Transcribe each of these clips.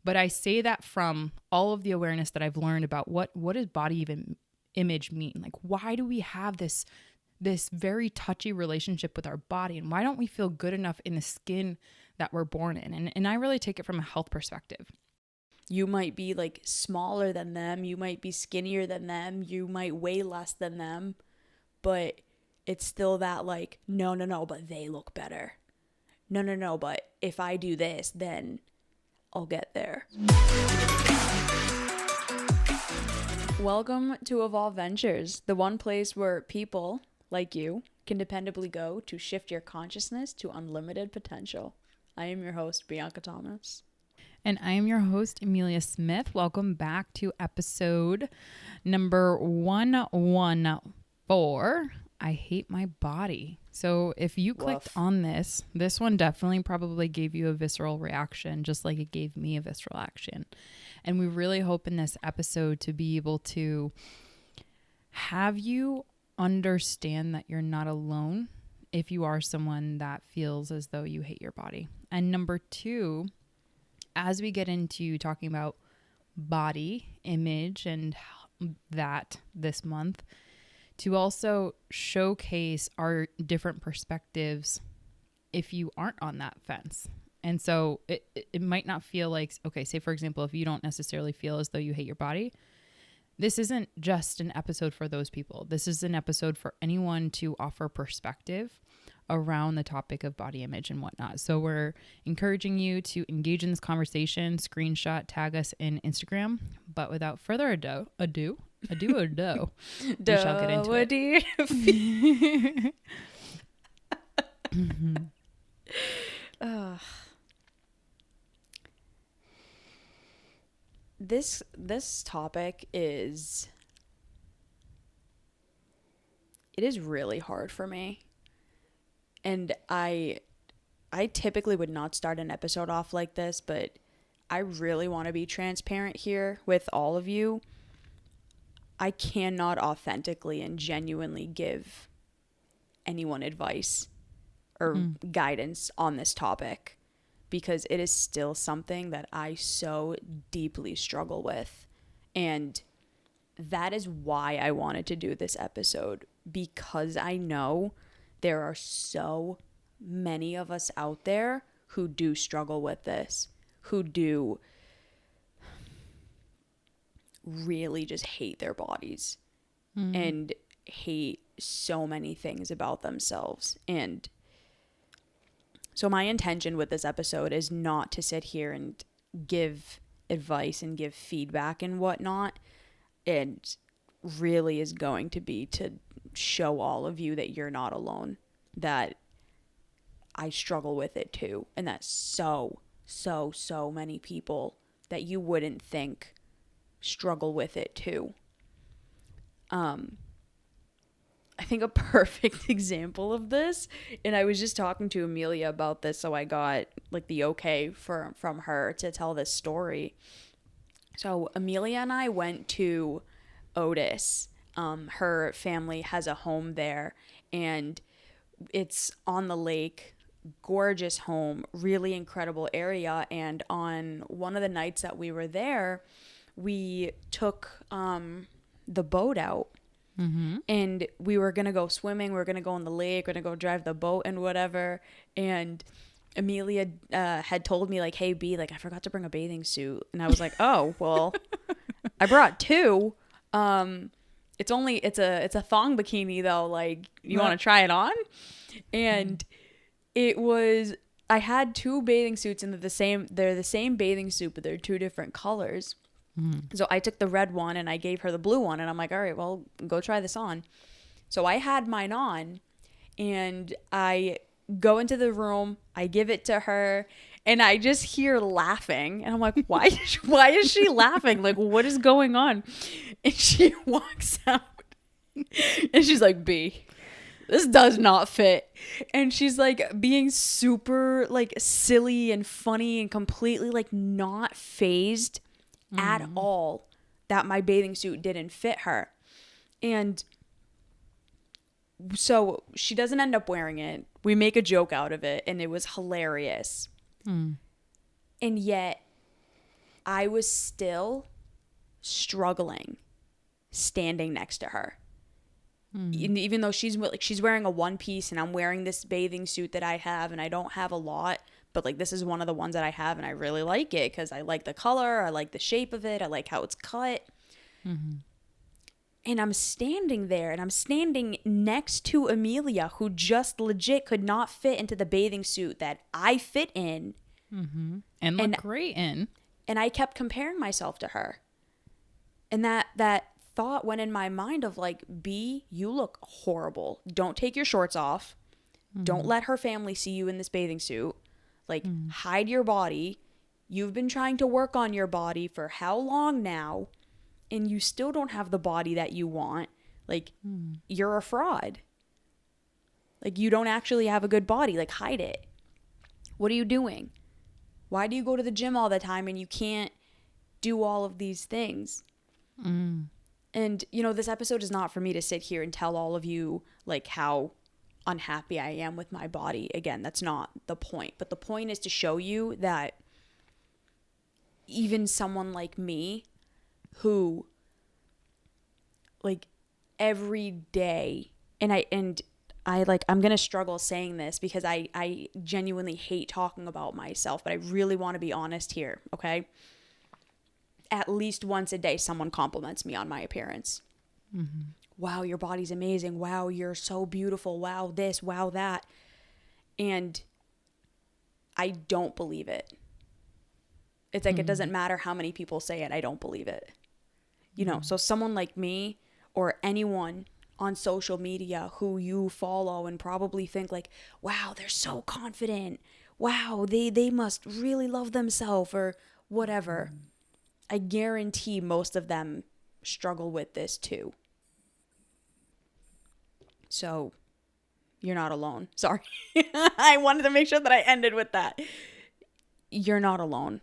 But I say that from all of the awareness that I've learned about what does body even image mean? Like, why do we have this very touchy relationship with our body? And why don't we feel good enough in the skin that we're born in? And I really take it from a health perspective. You might be like smaller than them. You might be skinnier than them. You might weigh less than them. But it's still that like, no, but they look better. No, but if I do this, then I'll get there. Welcome to Evolve Ventures, the one place where people like you can dependably go to shift your consciousness to unlimited potential. I am your host, Bianca Thomas. And I am your host, Emilia Smith. Welcome back to episode number 114. I hate my body. So if you clicked on this one definitely probably gave you a visceral reaction, just like it gave me a visceral action. And we really hope in this episode to be able to have you understand that you're not alone if you are someone that feels as though you hate your body. And number two, as we get into talking about body image and that this month, to also showcase our different perspectives if you aren't on that fence. And so it might not feel like, okay, say for example, if you don't necessarily feel as though you hate your body, this isn't just an episode for those people. This is an episode for anyone to offer perspective around the topic of body image and whatnot. So we're encouraging you to engage in this conversation, screenshot, tag us in Instagram. But without further ado, we shall get into it. This topic is really hard for me. And I typically would not start an episode off like this, but I really want to be transparent here with all of you. I cannot authentically and genuinely give anyone advice or guidance on this topic because it is still something that I so deeply struggle with. And that is why I wanted to do this episode, because I know there are so many of us out there who do struggle with this, who do really just hate their bodies and hate so many things about themselves. And so my intention with this episode is not to sit here and give advice and give feedback and whatnot. It really is going to be to show all of you that you're not alone, that I struggle with it too, and that so many people that you wouldn't think struggle with it too. I think a perfect example of this, and I was just talking to Emilia about this, so I got like the okay from her to tell this story. So Emilia and I went to Otis. Her family has a home there, and it's on the lake. Gorgeous home, really incredible area. And on one of the nights that we were there, we took the boat out. And we were going to go swimming. We were going to go on the lake. We're going to go drive the boat and whatever. And Emilia had told me like, hey, B, like I forgot to bring a bathing suit. And I was like, oh, well, I brought two. It's a thong bikini though. Like you want to try it on? And I had two bathing suits and they're the same bathing suit, but they're two different colors. So I took the red one and I gave her the blue one, and I'm like, all right, well, go try this on. So I had mine on, and I go into the room, I give it to her, and I just hear laughing. And I'm like, why is she laughing? Like, what is going on? And she walks out and she's like, B, this does not fit. And she's like being super like silly and funny and completely like not fazed at all that my bathing suit didn't fit her. And so she doesn't end up wearing it. We make a joke out of it, and it was hilarious. And yet I was still struggling standing next to her. Even though she's wearing a one piece and I'm wearing this bathing suit that I have, and I don't have a lot, but like this is one of the ones that I have and I really like it because I like the color, I like the shape of it, I like how it's cut. And I'm standing there and I'm standing next to Emilia, who just legit could not fit into the bathing suit that I fit in. And look great in. And I kept comparing myself to her. And that thought went in my mind of like, B, you look horrible. Don't take your shorts off. Don't let her family see you in this bathing suit. Like, hide your body. You've been trying to work on your body for how long now? And you still don't have the body that you want. Like, you're a fraud. Like, you don't actually have a good body. Like, hide it. What are you doing? Why do you go to the gym all the time and you can't do all of these things? And, you know, this episode is not for me to sit here and tell all of you, like, how unhappy I am with my body. Again, that's not the point. But the point is to show you that even someone like me, who, like, every day, and I like, I'm going to struggle saying this because I genuinely hate talking about myself, but I really want to be honest here, okay? At least once a day, someone compliments me on my appearance. Wow, your body's amazing. Wow, you're so beautiful. Wow, this, wow, that. And I don't believe it. It's like, it doesn't matter how many people say it. I don't believe it. You know, so someone like me or anyone on social media who you follow and probably think like, wow, they're so confident. Wow, they must really love themselves or whatever. I guarantee most of them struggle with this too. So you're not alone. Sorry. I wanted to make sure that I ended with that. You're not alone.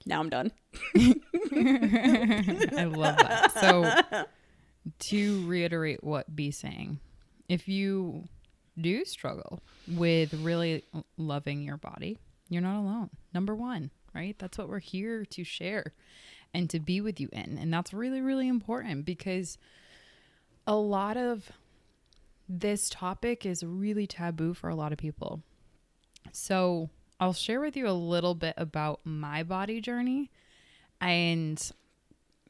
Now I'm done. I love that. So to reiterate what B's saying, if you do struggle with really loving your body, you're not alone. Number one, right? That's what we're here to share and to be with you in. And that's really, really important because a lot of this topic is really taboo for a lot of people. So I'll share with you a little bit about my body journey and,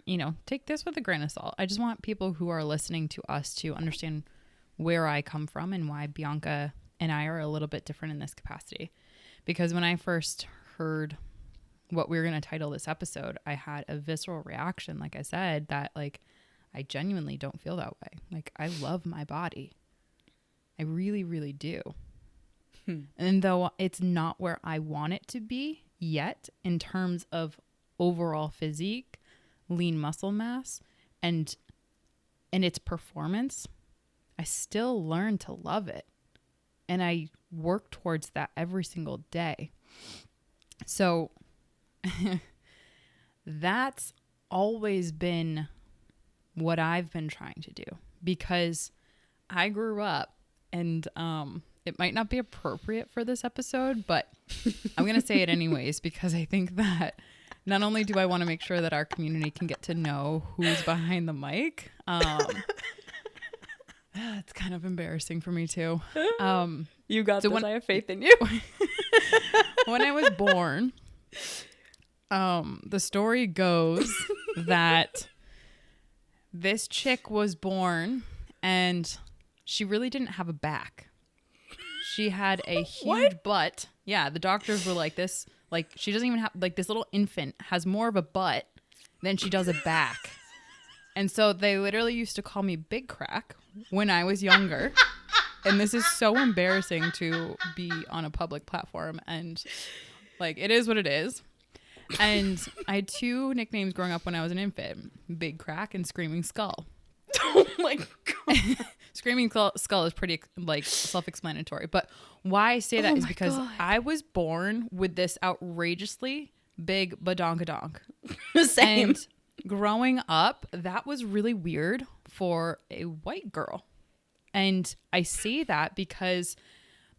you know, take this with a grain of salt. I just want people who are listening to us to understand where I come from and why Bianca and I are a little bit different in this capacity. Because when I first heard what we were going to title this episode, I had a visceral reaction, like I said, that like I genuinely don't feel that way. Like I love my body. I really, really do. And though it's not where I want it to be yet in terms of overall physique, lean muscle mass, and its performance, I still learn to love it. And I work towards that every single day. So that's always been what I've been trying to do because I grew up and it might not be appropriate for this episode, but I'm going to say it anyways because I think that not only do I want to make sure that our community can get to know who's behind the mic, it's kind of embarrassing for me too. You got this. I have faith in you. When I was born, the story goes that this chick was born and she really didn't have a back. She had a huge butt. Yeah, the doctors were like this. Like she doesn't even have, like this little infant has more of a butt than she does a back. And so they literally used to call me Big Crack when I was younger. And this is so embarrassing to be on a public platform. And like, it is what it is. And I had two nicknames growing up when I was an infant, Big Crack and Screaming Skull. Oh my God. Screaming Skull is pretty like self-explanatory. But why I say that is because I was born with this outrageously big badonkadonk. Same. And growing up, that was really weird for a white girl. And I say that because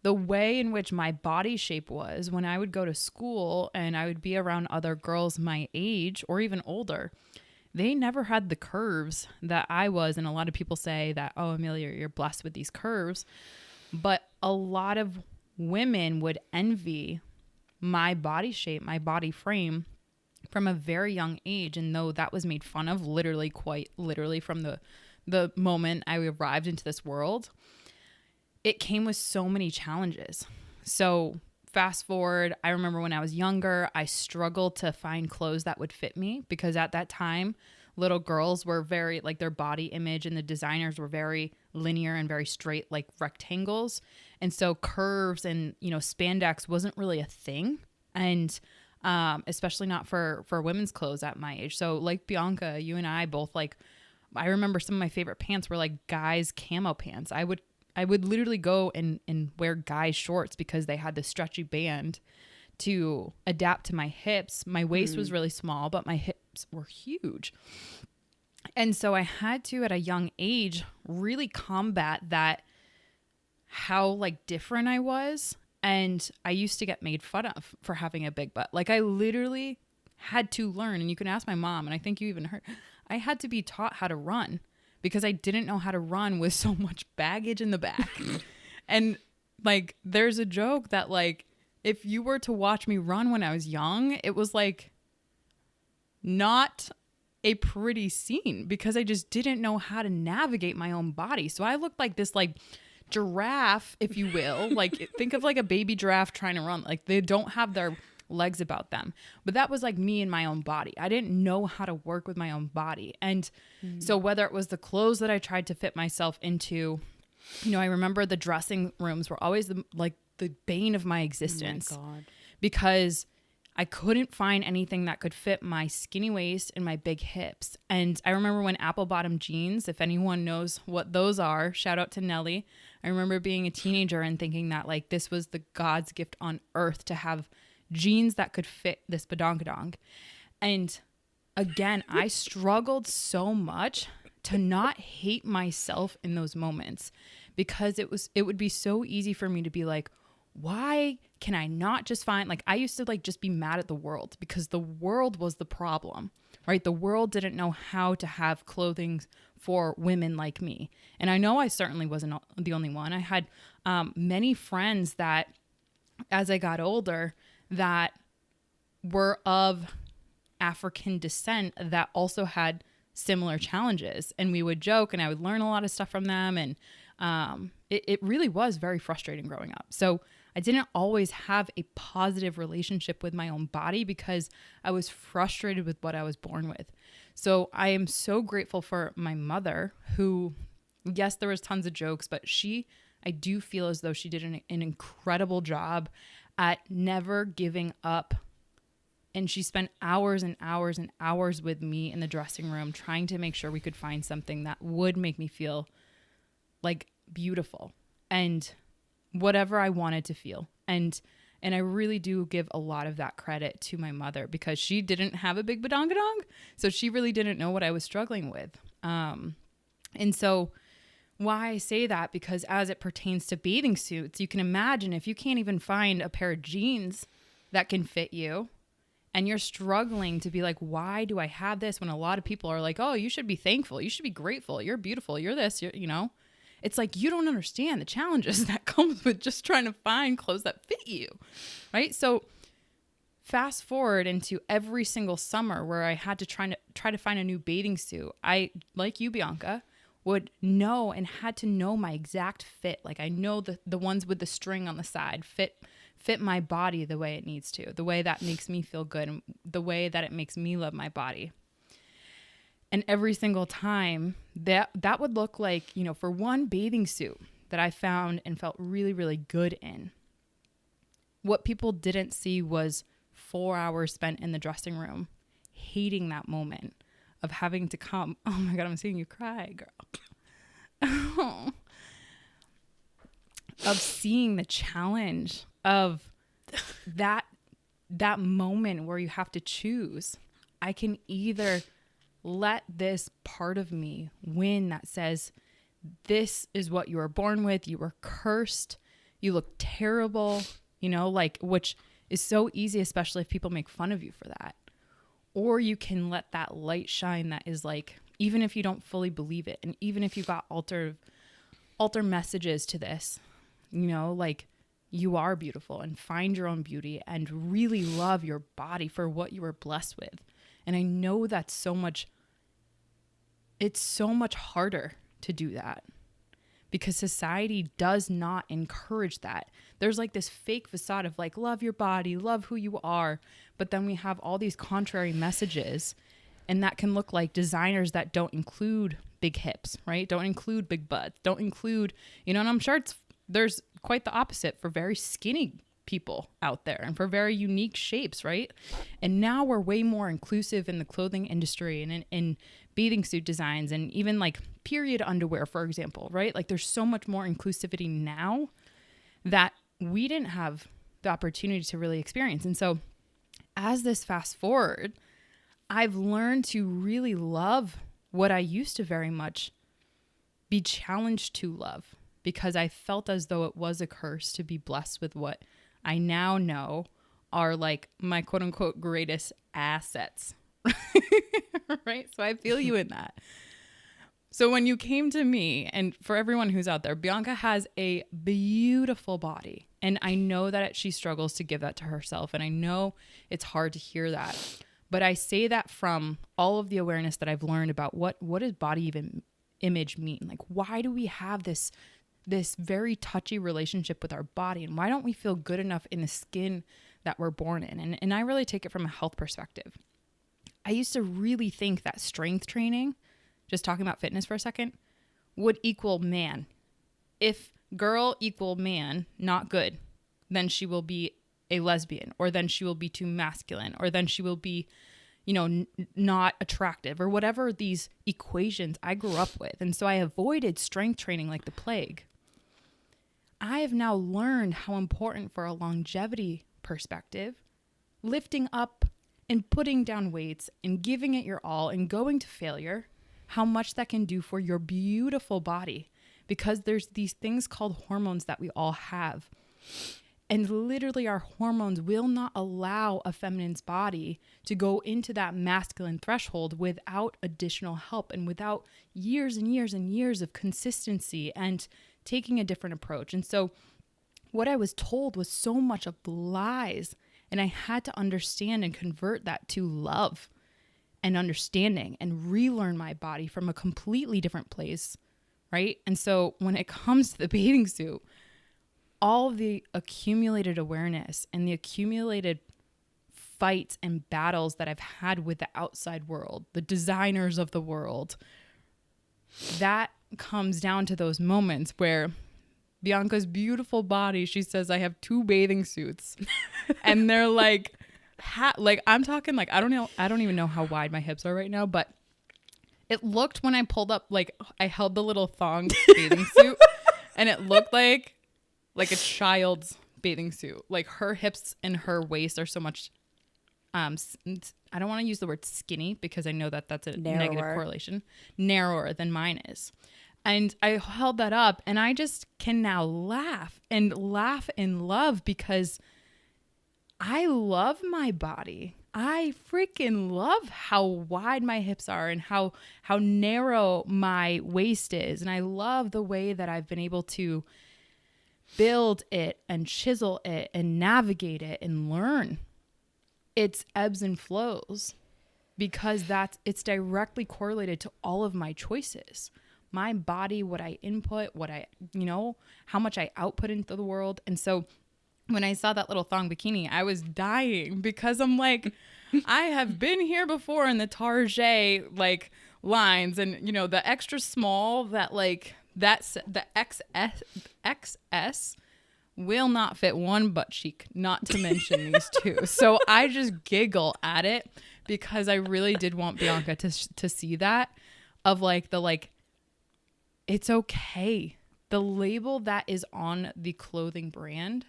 the way in which my body shape was when I would go to school and I would be around other girls my age or even older, they never had the curves that I was. And a lot of people say that, oh, Emilia, you're blessed with these curves. But a lot of women would envy my body shape, my body frame from a very young age. And though that was made fun of literally, quite literally from the moment I arrived into this world, it came with so many challenges. So fast forward, I remember when I was younger, I struggled to find clothes that would fit me because at that time, little girls were very, like, their body image and the designers were very linear and very straight, like rectangles. And so curves and, you know, spandex wasn't really a thing. And especially not for women's clothes at my age. So like Bianca, you and I both, like, I remember some of my favorite pants were like guys' camo pants. I would literally go and wear guys' shorts because they had this stretchy band to adapt to my hips. My waist was really small, but my hips were huge. And so I had to, at a young age, really combat that, how like different I was. And I used to get made fun of for having a big butt. Like I literally had to learn, and you can ask my mom, and I think you even heard, I had to be taught how to run because I didn't know how to run with so much baggage in the back. And like, there's a joke that like, if you were to watch me run when I was young, it was like not a pretty scene because I just didn't know how to navigate my own body. So I looked like this like giraffe, if you will. Like think of like a baby giraffe trying to run. Like they don't have their legs about them. But that was like me in my own body. I didn't know how to work with my own body. And so whether it was the clothes that I tried to fit myself into, you know, I remember the dressing rooms were always the bane of my existence. Oh my God. Because I couldn't find anything that could fit my skinny waist and my big hips. And I remember when apple bottom jeans, if anyone knows what those are, shout out to Nelly. I remember being a teenager and thinking that like this was the God's gift on earth to have jeans that could fit this badonkadonk. And again, I struggled so much to not hate myself in those moments because it would be so easy for me to be like, why can I not just find, like, I used to like just be mad at the world because the world was the problem, right? The world didn't know how to have clothing for women like me. And I know I certainly wasn't the only one. I had many friends that as I got older that were of African descent that also had similar challenges. And we would joke and I would learn a lot of stuff from them. And it really was very frustrating growing up. So I didn't always have a positive relationship with my own body because I was frustrated with what I was born with. So I am so grateful for my mother who, yes, there was tons of jokes, but I do feel as though she did an incredible job at never giving up. And she spent hours and hours and hours with me in the dressing room trying to make sure we could find something that would make me feel like beautiful and whatever I wanted to feel. And I really do give a lot of that credit to my mother because she didn't have a big badonkadonk. So she really didn't know what I was struggling with. And so why I say that, because as it pertains to bathing suits, you can imagine if you can't even find a pair of jeans that can fit you and you're struggling to be like, why do I have this? When a lot of people are like, oh, you should be thankful. You should be grateful. You're beautiful. You're this, you know. It's like, you don't understand the challenges that comes with just trying to find clothes that fit you, right? So fast forward into every single summer where I had to try to find a new bathing suit. I, like you, Bianca, would know and had to know my exact fit. Like I know the ones with the string on the side fit my body the way it needs to, the way that makes me feel good, and the way that it makes me love my body. And every single time that would look like, you know, for one bathing suit that I found and felt really, really good in, what people didn't see was 4 hours spent in the dressing room, hating that moment of having to come. Oh my God, I'm seeing you cry, girl. Of seeing the challenge of that moment where you have to choose. I can either let this part of me win that says, this is what you were born with. You were cursed. you look terrible, you know, like, which is so easy, especially if people make fun of you for that. Or you can let that light shine that is like, even if you don't fully believe it, and even if you got alter messages to this, you know, like, you are beautiful, and find your own beauty and really love your body for what you were blessed with. And I know that's it's so much harder to do that because society does not encourage that. There's like this fake facade of like, love your body, love who you are. But then we have all these contrary messages, and that can look like designers that don't include big hips, right? Don't include big butts, don't include, you know, and I'm sure there's quite the opposite for very skinny people out there and for very unique shapes, right? And now we're way more inclusive in the clothing industry and in bathing suit designs and even like period underwear, for example, right? Like there's so much more inclusivity now that we didn't have the opportunity to really experience. And so as this fast forward, I've learned to really love what I used to very much be challenged to love, because I felt as though it was a curse to be blessed with what I now know are like my quote unquote greatest assets. Right? So I feel you in that. So when you came to me, and for everyone who's out there, Bianca has a beautiful body. And I know that she struggles to give that to herself. And I know it's hard to hear that. But I say that from all of the awareness that I've learned about what does body even image mean? Like, why do we have this very touchy relationship with our body? And why don't we feel good enough in the skin that we're born in? And I really take it from a health perspective. I used to really think that strength training, just talking about fitness for a second, would equal man. If girl equal man, not good, then she will be a lesbian, or then she will be too masculine, or then she will be, you know, not attractive, or whatever these equations I grew up with. And so I avoided strength training like the plague. I have now learned how important, for a longevity perspective, lifting up and putting down weights and giving it your all and going to failure, how much that can do for your beautiful body, because there's these things called hormones that we all have. And literally our hormones will not allow a feminine's body to go into that masculine threshold without additional help and without years and years and years of consistency and taking a different approach. And so what I was told was so much of lies, and I had to understand and convert that to love and understanding and relearn my body from a completely different place, right? And so when it comes to the bathing suit, all of the accumulated awareness and the accumulated fights and battles that I've had with the outside world, the designers of the world, that comes down to those moments where Bianca's beautiful body, she says, I have 2 bathing suits. And they're like, like, I'm talking like, I don't even know how wide my hips are right now, but it looked, when I pulled up, like I held the little thong bathing suit, and it looked like a child's bathing suit. Like her hips and her waist are so much, I don't want to use the word skinny because I know that that's a negative correlation, narrower than mine is. And I held that up, and I just can now laugh in love, because I love my body. I freaking love how wide my hips are and how narrow my waist is. And I love the way that I've been able to build it and chisel it and navigate it and learn its ebbs and flows, because it's directly correlated to all of my choices. My body, what I input, how much I output into the world. And so when I saw that little thong bikini, I was dying, because I'm like, I have been here before in the Target like lines, and you know, the extra small, that like that's the XS will not fit one butt cheek, not to mention these 2. So I just giggle at it, because I really did want Bianca to see that, of like it's okay. The label that is on the clothing brand,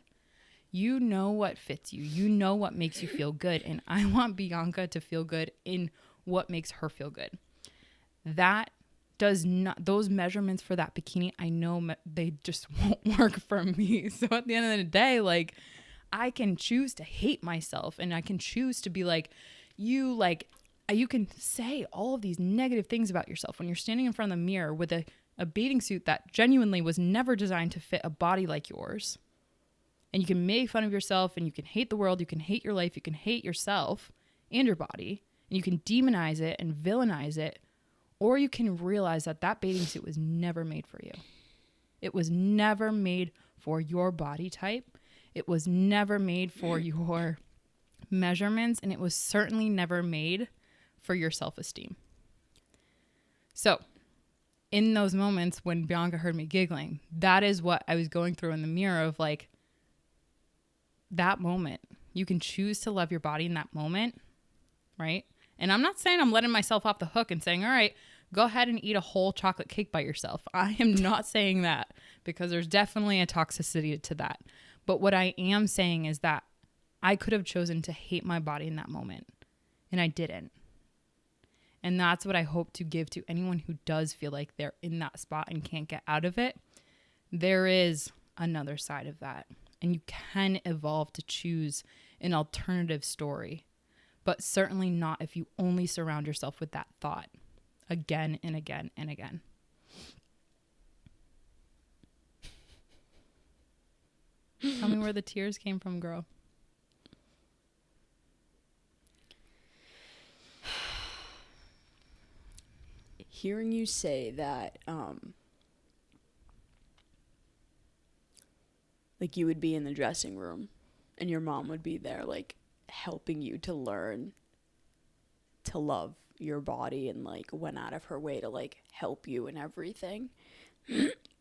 you know what fits you. You know what makes you feel good. And I want Bianca to feel good in what makes her feel good. That does not, those measurements for that bikini, I know they just won't work for me. So at the end of the day, like, I can choose to hate myself, and I can choose to be like, you can say all of these negative things about yourself when you're standing in front of the mirror with a bathing suit that genuinely was never designed to fit a body like yours. And you can make fun of yourself, and you can hate the world, you can hate your life, you can hate yourself and your body, and you can demonize it and villainize it, or you can realize that that bathing suit was never made for you. It was never made for your body type. It was never made for your measurements, and it was certainly never made for your self-esteem. So in those moments when Bianca heard me giggling, that is what I was going through in the mirror of like, that moment. You can choose to love your body in that moment, right? And I'm not saying I'm letting myself off the hook and saying, all right, go ahead and eat a whole chocolate cake by yourself. I am not saying that, because there's definitely a toxicity to that. But what I am saying is that I could have chosen to hate my body in that moment, and I didn't. And that's what I hope to give to anyone who does feel like they're in that spot and can't get out of it. There is another side of that, and you can evolve to choose an alternative story, but certainly not if you only surround yourself with that thought again and again and again. Tell me where the tears came from, girl. Hearing you say that, like, you would be in the dressing room and your mom would be there, like, helping you to learn to love your body, and like went out of her way to like help you and everything.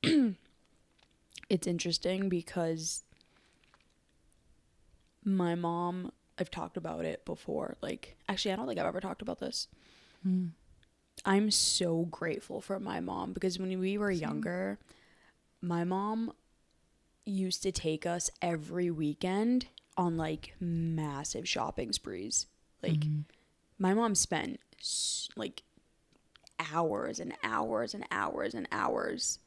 It's interesting because my mom, I've talked about it before. Like, actually, I don't think I've ever talked about this. I'm so grateful for my mom, because when we were younger, my mom used to take us every weekend on like massive shopping sprees. Like, my mom spent like hours and hours and hours and hours,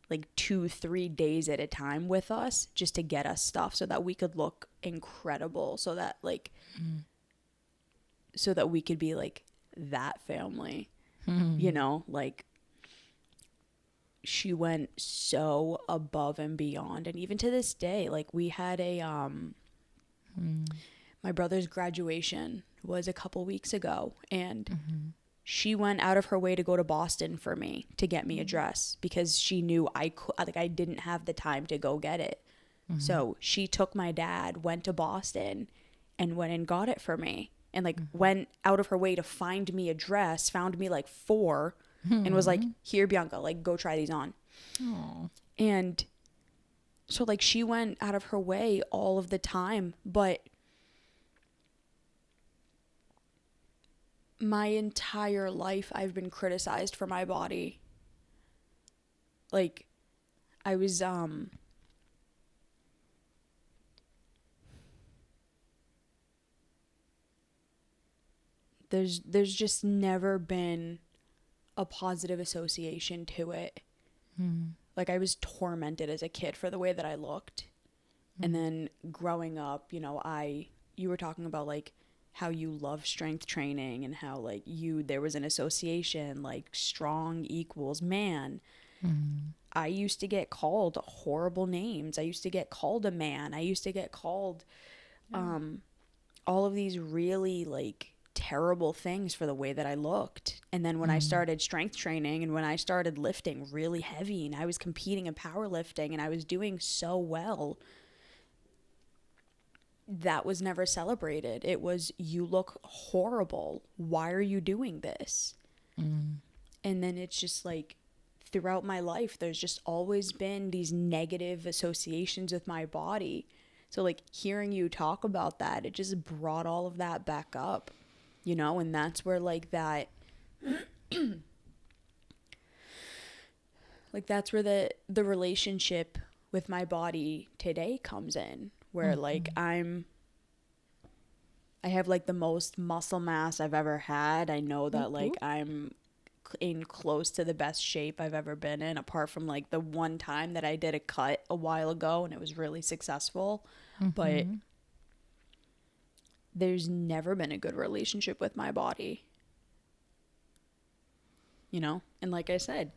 like 2-3 days at a time with us, just to get us stuff so that we could look incredible, so that like so that we could be like that family. You know, like, she went so above and beyond. And even to this day, like, we had a my brother's graduation was a couple weeks ago, and she went out of her way to go to Boston for me to get me a dress, because she knew I didn't have the time to go get it. So she took my dad, went to Boston, and went and got it for me. And like went out of her way to find me a dress, found me like 4, and was like, here, Bianca, like, go try these on. Aww. And so like she went out of her way all of the time, but my entire life I've been criticized for my body. Like, I was there's just never been a positive association to it. Like, I was tormented as a kid for the way that I looked. And then growing up, you know, you were talking about like how you love strength training, and how like there was an association like strong equals man. I used to get called horrible names. I used to get called a man. I used to get called all of these really like terrible things for the way that I looked. And then when I started strength training, and when I started lifting really heavy, and I was competing in powerlifting, and I was doing so well, that was never celebrated. It was, you look horrible. Why are you doing this? And then it's just like, throughout my life, there's just always been these negative associations with my body. So like, hearing you talk about that, it just brought all of that back up, you know? And that's where like that like, that's where the relationship with my body today comes in, where like I have like the most muscle mass I've ever had. I know that like I'm in close to the best shape I've ever been in, apart from like the one time that I did a cut a while ago and it was really successful. But there's never been a good relationship with my body. You know? And like I said,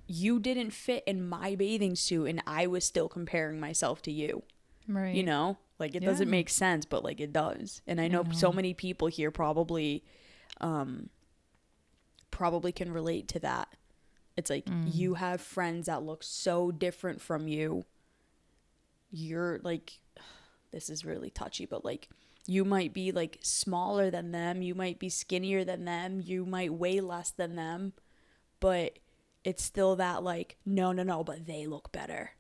you didn't fit in my bathing suit and I was still comparing myself to you. Right. You know? Like, it doesn't make sense, but like it does. And I know so many people here probably can relate to that. It's like you have friends that look so different from you. You're like, this is really touchy, but like you might be like smaller than them, you might be skinnier than them, you might weigh less than them, but it's still that like, no, but they look better.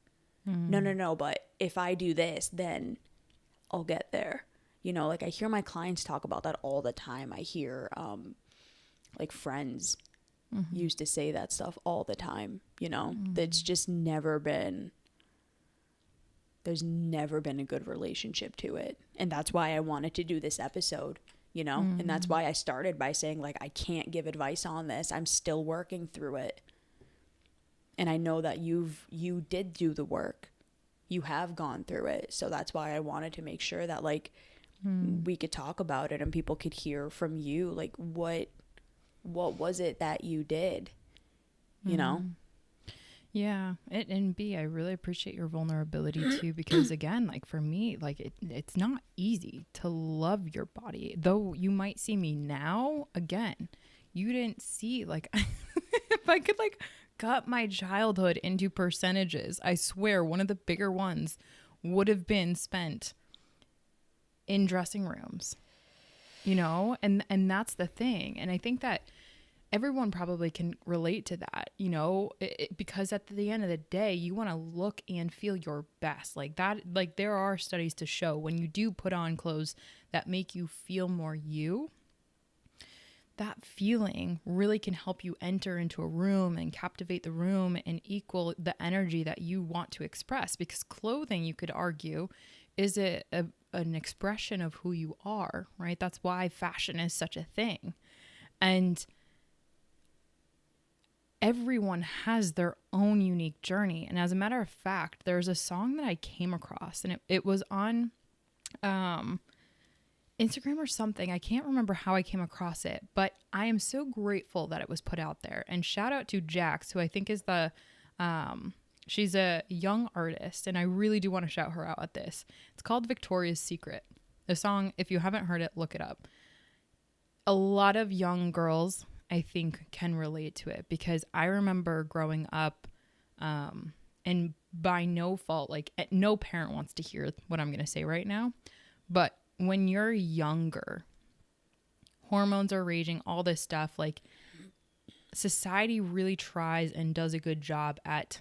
No, but if I do this, then I'll get there. You know, like I hear my clients talk about that all the time. I hear like friends used to say that stuff all the time, you know. That's just there's never been a good relationship to it. And that's why I wanted to do this episode, you know. And that's why I started by saying like I can't give advice on this. I'm still working through it. And I know that you did do the work. You have gone through it. So that's why I wanted to make sure that like we could talk about it and people could hear from you like what was it that you did, you know? Yeah. And B, I really appreciate your vulnerability too, because again, like for me, like it's not easy to love your body. Though you might see me now, again, you didn't see like if I could like cut my childhood into percentages, I swear one of the bigger ones would have been spent in dressing rooms, you know, and that's the thing. And I think that everyone probably can relate to that, you know, because at the end of the day, you want to look and feel your best like that. Like there are studies to show when you do put on clothes that make you feel more you, that feeling really can help you enter into a room and captivate the room and equal the energy that you want to express. Because clothing, you could argue, is an expression of who you are, right? That's why fashion is such a thing. And everyone has their own unique journey. And as a matter of fact, there's a song that I came across and it was on Instagram or something. I can't remember how I came across it, but I am so grateful that it was put out there. And shout out to Jax, who I think is she's a young artist, and I really do want to shout her out at this. It's called Victoria's Secret. The song, if you haven't heard it, look it up. A lot of young girls, I think, can relate to it because I remember growing up, and by no fault, like no parent wants to hear what I'm going to say right now, but when you're younger, hormones are raging, all this stuff, like society really tries and does a good job at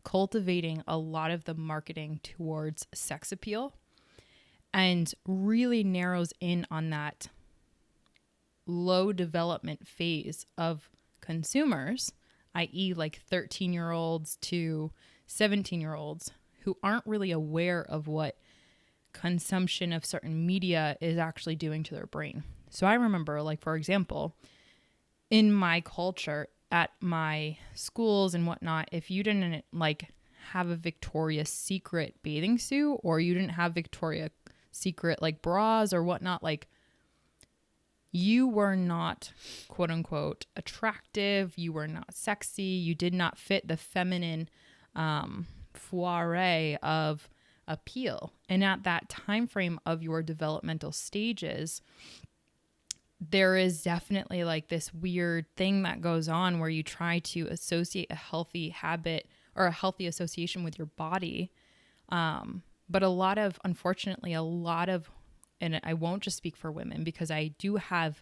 cultivating a lot of the marketing towards sex appeal and really narrows in on that low development phase of consumers, i.e. like 13-year-olds to 17-year-olds who aren't really aware of what consumption of certain media is actually doing to their brain. So I remember, like, for example, in my culture at my schools and whatnot, if you didn't like have a Victoria's Secret bathing suit or you didn't have Victoria's Secret like bras or whatnot, like you were not quote unquote attractive. You were not sexy. You did not fit the feminine foray of appeal. And at that time frame of your developmental stages, there is definitely like this weird thing that goes on where you try to associate a healthy habit or a healthy association with your body. But unfortunately, and I won't just speak for women because I do have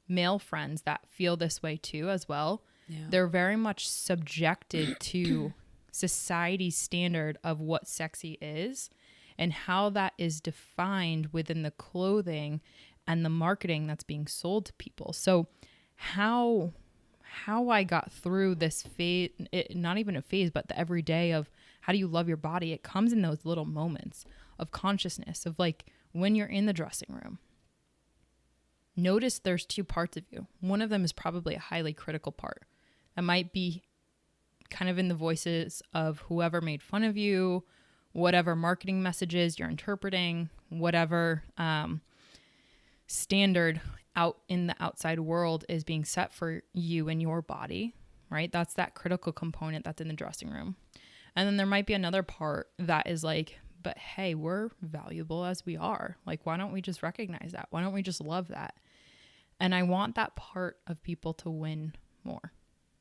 male friends that feel this way too as well. Yeah. They're very much subjected to society's standard of what sexy is and how that is defined within the clothing and the marketing that's being sold to people. So how I got through this phase, not even a phase, but the everyday of how do you love your body? It comes in those little moments of consciousness of like when you're in the dressing room, notice there's two parts of you. One of them is probably a highly critical part. That might be kind of in the voices of whoever made fun of you, whatever marketing messages you're interpreting, whatever standard out in the outside world is being set for you and your body, right? That's that critical component that's in the dressing room. And then there might be another part that is like, but hey, we're valuable as we are. Like, why don't we just recognize that? Why don't we just love that? And I want that part of people to win more.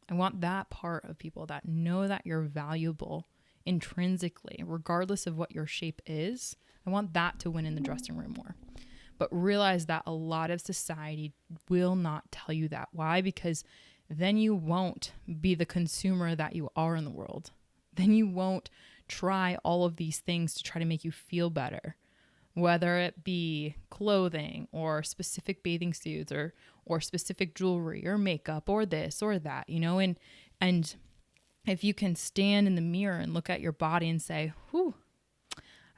I want that part of people that know that you're valuable intrinsically, regardless of what your shape is. I want that to win in the dressing room more. But realize that a lot of society will not tell you that. Why? Because then you won't be the consumer that you are in the world. Then you won't try all of these things to try to make you feel better, whether it be clothing or specific bathing suits or specific jewelry or makeup or this or that, you know, and if you can stand in the mirror and look at your body and say, whew,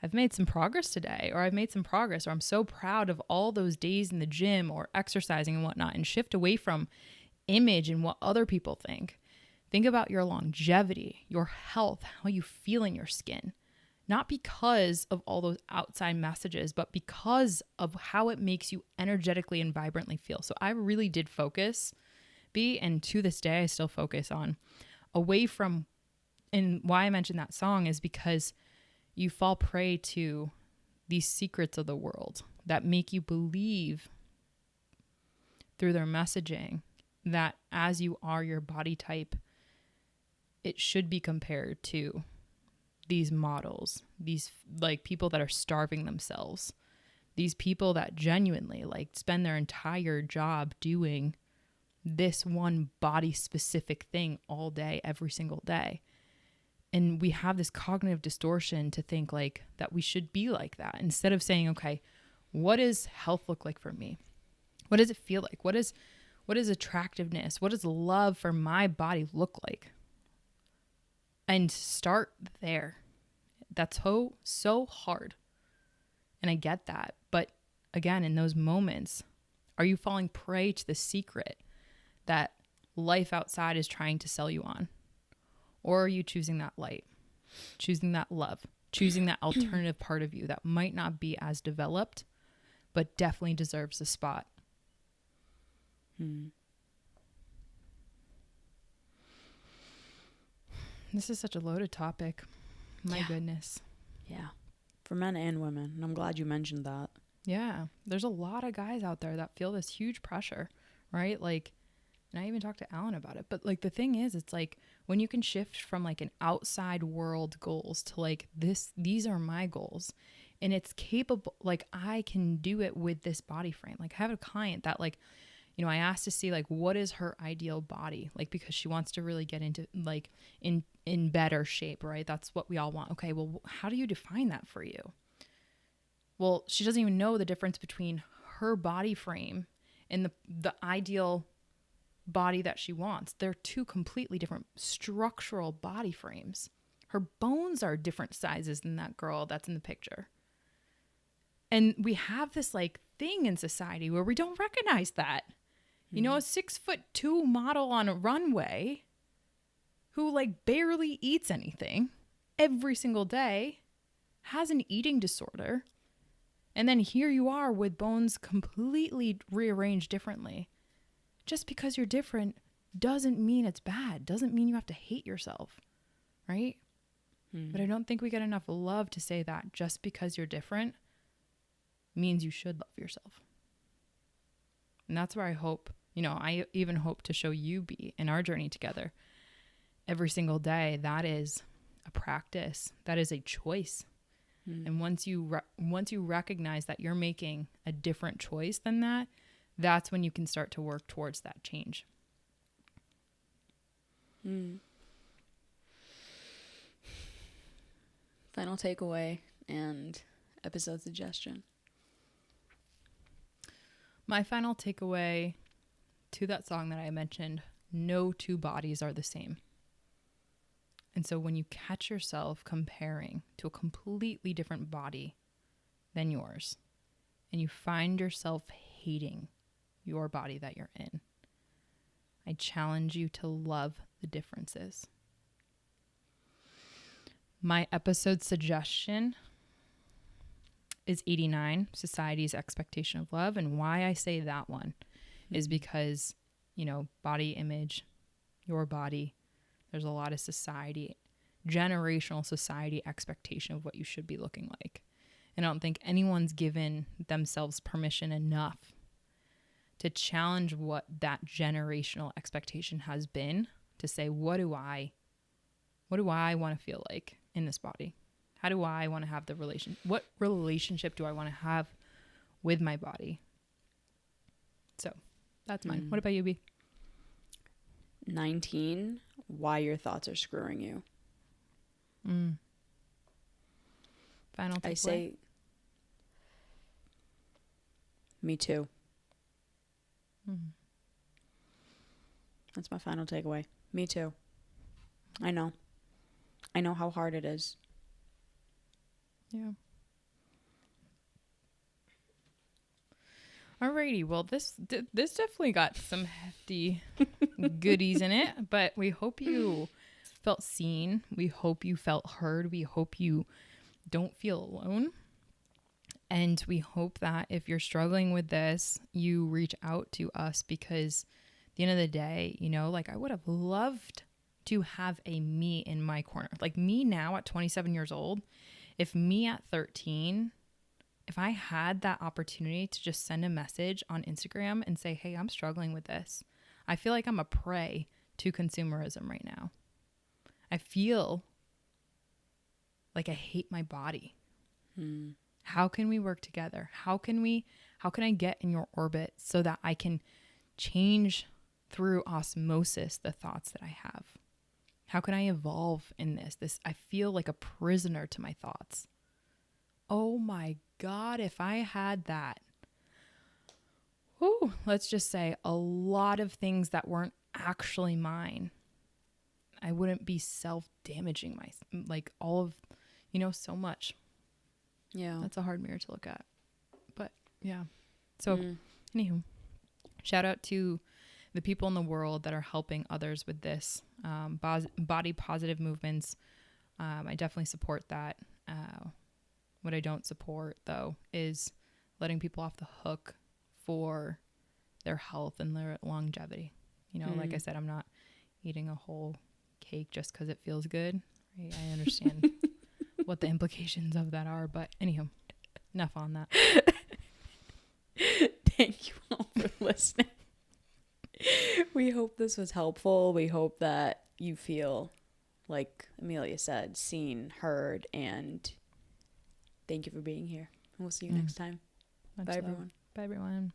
I've made some progress today, or I've made some progress, or I'm so proud of all those days in the gym or exercising and whatnot, and shift away from image and what other people think. Think about your longevity, your health, how you feel in your skin. Not because of all those outside messages, but because of how it makes you energetically and vibrantly feel. So I really did focus, and to this day, I still focus on away from, and why I mentioned that song is because you fall prey to these secrets of the world that make you believe through their messaging that as you are your body type, it should be compared to these models, these like people that are starving themselves, these people that genuinely like spend their entire job doing this one body specific thing all day, every single day. And we have this cognitive distortion to think like that we should be like that instead of saying, okay, what does health look like for me? What does it feel like? What is attractiveness? What does love for my body look like? And start there. That's so hard. And I get that. But again, in those moments, are you falling prey to the secret that life outside is trying to sell you on? Or are you choosing that light, choosing that love, choosing that alternative part of you that might not be as developed, but definitely deserves a spot? This is such a loaded topic. My goodness. Yeah. For men and women. And I'm glad you mentioned that. Yeah. There's a lot of guys out there that feel this huge pressure, right? Like, and I even talked to Alan about it. But like the thing is, it's like when you can shift from like an outside world goals to like these are my goals. And it's capable, like I can do it with this body frame. Like I have a client that like, you know, I asked to see like what is her ideal body, like because she wants to really get into like in better shape, right? That's what we all want. Okay, well, how do you define that for you? Well, she doesn't even know the difference between her body frame and the ideal body that she wants. They're two completely different structural body frames. Her bones are different sizes than that girl that's in the picture. And we have this like thing in society where we don't recognize that. You know, a 6'2" model on a runway who like barely eats anything every single day has an eating disorder. And then here you are with bones completely rearranged differently. Just because you're different doesn't mean it's bad. Doesn't mean you have to hate yourself, right? But I don't think we get enough love to say that just because you're different means you should love yourself. And that's where I hope, you know, I even hope to show you be in our journey together every single day. That is a practice. That is a choice. And once you recognize that you're making a different choice than that, that's when you can start to work towards that change. Final takeaway and episode suggestion. My final takeaway to that song that I mentioned, no two bodies are the same. And so when you catch yourself comparing to a completely different body than yours, and you find yourself hating your body that you're in. I challenge you to love the differences. My episode suggestion is 89, Society's Expectation of Love. And why I say that one is because, you know, body image, your body, there's a lot of society, generational society expectation of what you should be looking like. And I don't think anyone's given themselves permission enough to challenge what that generational expectation has been, to say, what do I want to feel like in this body? How do I want to have what relationship do I want to have with my body? So that's mine. What about you, B? 19, why your thoughts are screwing you. Final takeaway? I say, me too. That's my final takeaway. Me too. I know how hard it is. Yeah. Alrighty. Well, this definitely got some hefty goodies in it, but we hope you felt seen. We hope you felt heard. We hope you don't feel alone. And we hope that if you're struggling with this, you reach out to us, because at the end of the day, you know, like, I would have loved to have a me in my corner. Like, me now at 27 years old, if me at 13, if I had that opportunity to just send a message on Instagram and say, hey, I'm struggling with this. I feel like I'm a prey to consumerism right now. I feel like I hate my body. How can we work together? How can I get in your orbit so that I can change through osmosis the thoughts that I have? How can I evolve in this? I feel like a prisoner to my thoughts. Oh my God, if I had that, let's just say a lot of things that weren't actually mine, I wouldn't be self-damaging all of, so much. Yeah. That's a hard mirror to look at. But yeah. So anywho, shout out to the people in the world that are helping others with this. Body positive movements. I definitely support that. What I don't support, though, is letting people off the hook for their health and their longevity. Like I said, I'm not eating a whole cake just because it feels good. Right? I understand what the implications of that are. But anywho, enough on that. Thank you all for listening. We hope this was helpful. We hope that you feel, like Emilia said, seen, heard, and thank you for being here. We'll see you next time. Bye, everyone. Bye, everyone.